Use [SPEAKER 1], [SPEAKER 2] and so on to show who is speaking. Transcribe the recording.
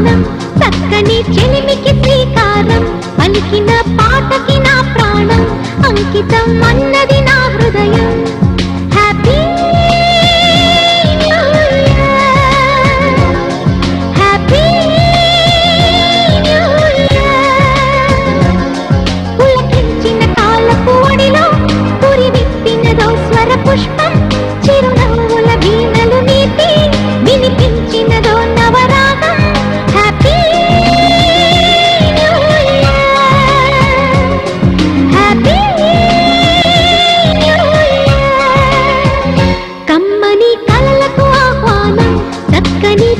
[SPEAKER 1] ఆహ్వానం చక్కని చెలిమికి శ్రీకారం పలికిన పాటకి నా ప్రాణం అంకితం అన్నది నా హృదయం happy new year happy new year పులకించిన కాలపు ఒడిలో పురి విప్పినదో స్వర పుష్పం చిరునవ్వుల వీణలు నీటి వినిపించినదో నవరాగం happy new year happy new year కమ్మని కలలకు ఆహ్వానం చక్కని